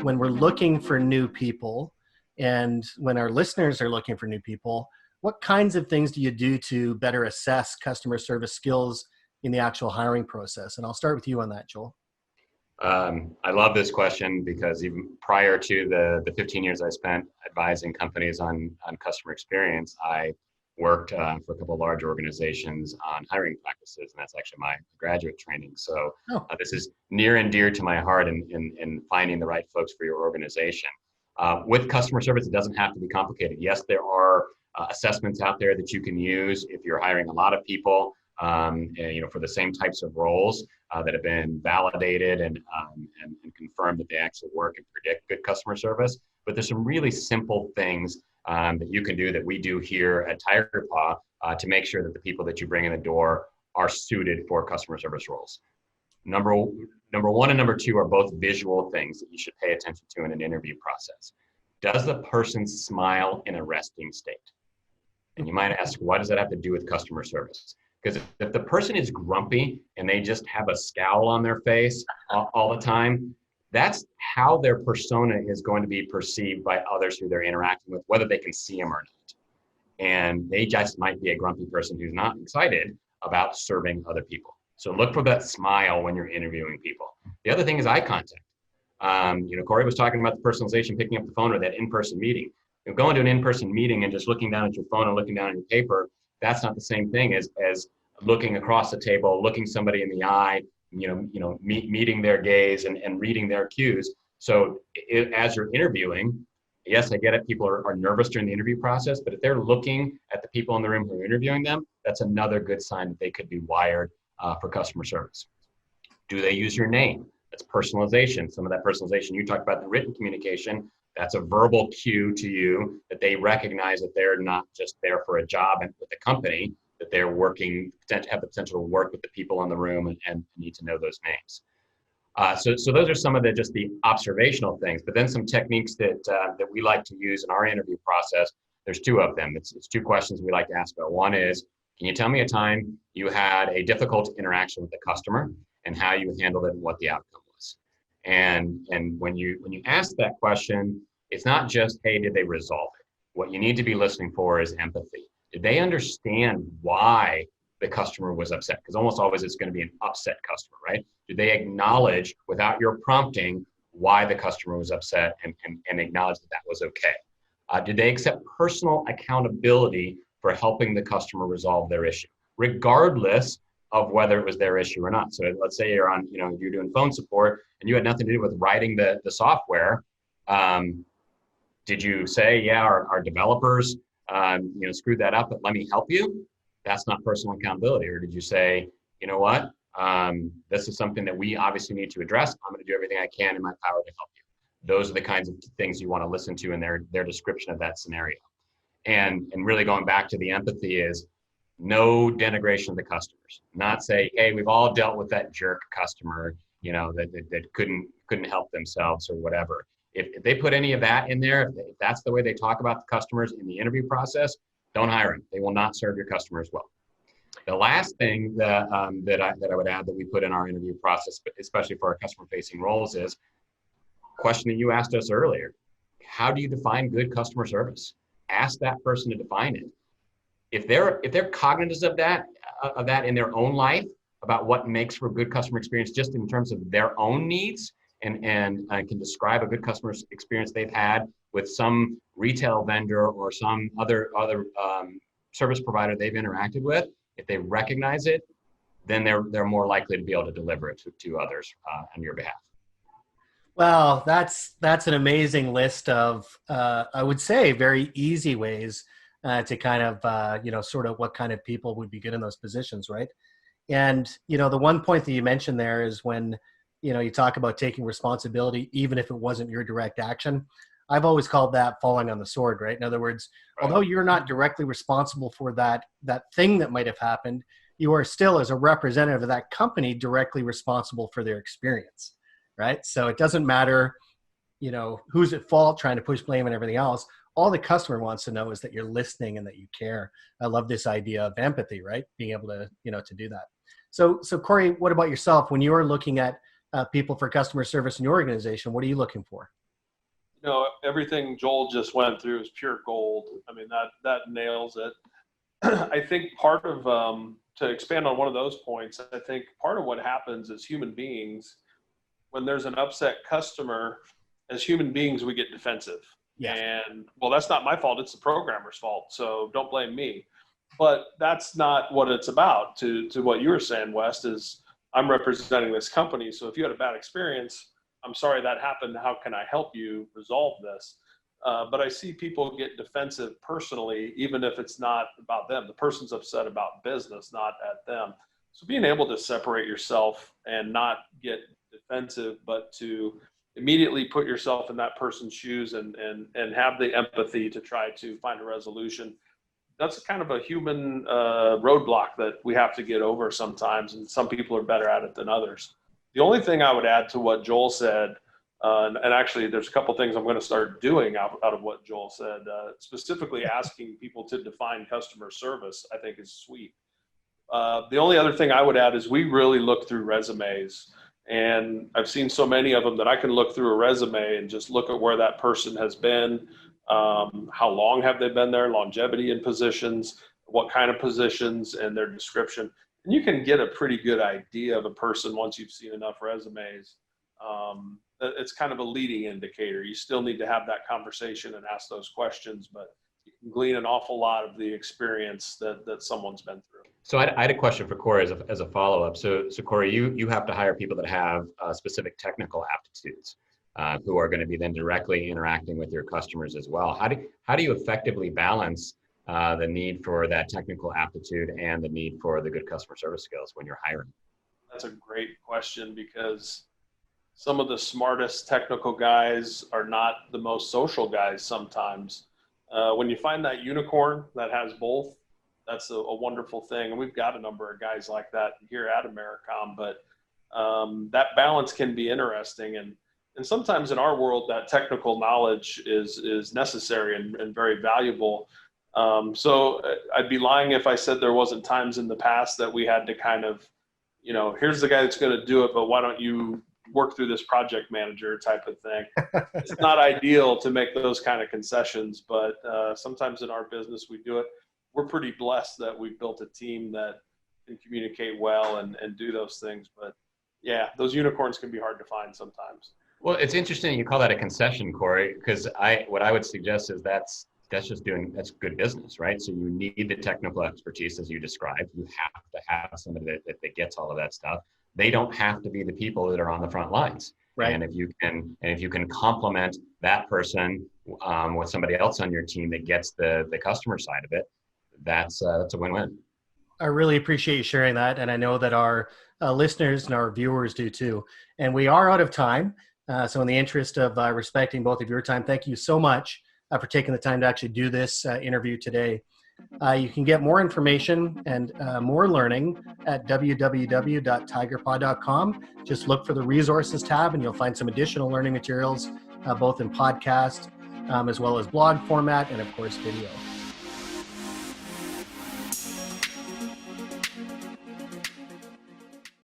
When we're looking for new people and when our listeners are looking for new people, what kinds of things do you do to better assess customer service skills in the actual hiring process? And I'll start with you on that, Joel. I love this question because even prior to the 15 years I spent advising companies on customer experience, I worked for a couple of large organizations on hiring practices, and that's actually my graduate training. So this is near and dear to my heart in finding the right folks for your organization. With customer service, it doesn't have to be complicated. Yes, there are assessments out there that you can use if you're hiring a lot of people, and, for the same types of roles that have been validated and confirmed that they actually work and predict good customer service. But there's some really simple things that you can do that we do here at Tiger Paw to make sure that the people that you bring in the door are suited for customer service roles. Number one and number two are both visual things that you should pay attention to in an interview process. Does the person smile in a resting state? And you might ask, why does that have to do with customer service? Because if the person is grumpy and they just have a scowl on their face all the time, that's how their persona is going to be perceived by others who they're interacting with, whether they can see them or not. And they just might be a grumpy person who's not excited about serving other people. So look for that smile when you're interviewing people. The other thing is eye contact. Corey was talking about the personalization, picking up the phone or that in-person meeting. Going to an in-person meeting and just looking down at your phone or looking down at your paper, that's not the same thing as looking across the table, looking somebody in the eye, meeting their gaze and reading their cues. So as you're interviewing, yes, I get it. People are nervous during the interview process, but if they're looking at the people in the room who are interviewing them, that's another good sign that they could be wired for customer service. Do they use your name? That's personalization. Some of that personalization you talked about in the written communication, that's a verbal cue to you that they recognize that they're not just there for a job and with the company, that they're working, have the potential to work with the people in the room and need to know those names. So those are some of the observational things, but then some techniques that we like to use in our interview process. There's two of them. It's two questions we like to ask about. One is, can you tell me a time you had a difficult interaction with the customer and how you handled it and what the outcome was? And when you ask that question, it's not just, hey, did they resolve it? What you need to be listening for is empathy. Did they understand why the customer was upset? Because almost always it's going to be an upset customer, right? Did they acknowledge without your prompting why the customer was upset and acknowledge that that was okay? Did they accept personal accountability for helping the customer resolve their issue, regardless of whether it was their issue or not? So let's say you're doing phone support and you had nothing to do with writing the software. Did you say, yeah, our developers screwed that up, but let me help you? That's not personal accountability. Or did you say, you know what, this is something that we obviously need to address. I'm going to do everything I can in my power to help you. Those are the kinds of things you want to listen to in their description of that scenario. And really going back to the empathy is no denigration of the customers. Not say, hey, we've all dealt with that jerk customer, that couldn't help themselves or whatever. If they put any of that in there, if that's the way they talk about the customers in the interview process, don't hire them. They will not serve your customers well. The last thing that I would add that we put in our interview process, especially for our customer-facing roles, is a question that you asked us earlier. How do you define good customer service? Ask that person to define it. If they're cognizant of that in their own life, about what makes for a good customer experience, just in terms of their own needs, and can describe a good customer experience they've had with some retail vendor or some other service provider they've interacted with, if they recognize it, then they're more likely to be able to deliver it to others on your behalf. Well, that's an amazing list of, I would say, very easy ways to kind of, sort of what kind of people would be good in those positions, right? And, the one point that you mentioned there is when, you talk about taking responsibility, even if it wasn't your direct action. I've always called that falling on the sword, right? In other words, although you're not directly responsible for that thing that might have happened, you are still, as a representative of that company, directly responsible for their experience, right? So it doesn't matter, who's at fault, trying to push blame and everything else. All the customer wants to know is that you're listening and that you care. I love this idea of empathy, right? Being able to, to do that. So Corey, what about yourself? When you are looking at people for customer service in your organization, what are you looking for? Everything Joel just went through is pure gold. I mean, that nails it. I think part of, to expand on one of those points, I think part of what happens as human beings, when there's an upset customer, as human beings, we get defensive. Yeah. And well, that's not my fault. It's the programmer's fault. So don't blame me. But that's not what it's about. To what you were saying, West, is I'm representing this company. So if you had a bad experience, I'm sorry that happened. How can I help you resolve this? But I see people get defensive personally, even if it's not about them. The person's upset about business, not at them. So being able to separate yourself and not get defensive, but to immediately put yourself in that person's shoes and have the empathy to try to find a resolution. That's kind of a human roadblock that we have to get over sometimes, and some people are better at it than others. The only thing I would add to what Joel said, and actually there's a couple things I'm going to start doing out of what Joel said, specifically asking people to define customer service, I think is sweet. The only other thing I would add is we really look through resumes. And I've seen so many of them that I can look through a resume and just look at where that person has been, how long have they been there, longevity in positions, what kind of positions, and their description. And you can get a pretty good idea of a person once you've seen enough resumes. It's kind of a leading indicator. You still need to have that conversation and ask those questions, but you can glean an awful lot of the experience that someone's been through. So I had a question for Corey as a follow-up. So Corey, you have to hire people that have specific technical aptitudes who are going to be then directly interacting with your customers as well. How do you effectively balance the need for that technical aptitude and the need for the good customer service skills when you're hiring? That's a great question, because some of the smartest technical guys are not the most social guys sometimes. When you find that unicorn that has both, that's a wonderful thing. And we've got a number of guys like that here at Americom, but that balance can be interesting. And sometimes in our world, that technical knowledge is necessary and very valuable. So I'd be lying if I said there wasn't times in the past that we had to kind of, here's the guy that's going to do it, but why don't you work through this project manager type of thing. It's not ideal to make those kind of concessions, but sometimes in our business we do it. We're pretty blessed that we've built a team that can communicate well and do those things. But yeah, those unicorns can be hard to find sometimes. Well, it's interesting you call that a concession, Corey, because what I would suggest is that's good business, right? So you need the technical expertise as you described. You have to have somebody that gets all of that stuff. They don't have to be the people that are on the front lines. Right. And if you can complement that person with somebody else on your team that gets the customer side of it, that's a win-win. I really appreciate you sharing that. And I know that our listeners and our viewers do too. And we are out of time. So in the interest of respecting both of your time, thank you so much for taking the time to actually do this interview today. You can get more information and more learning at www.tigerpaw.com. Just look for the resources tab and you'll find some additional learning materials, both in podcast as well as blog format and of course video.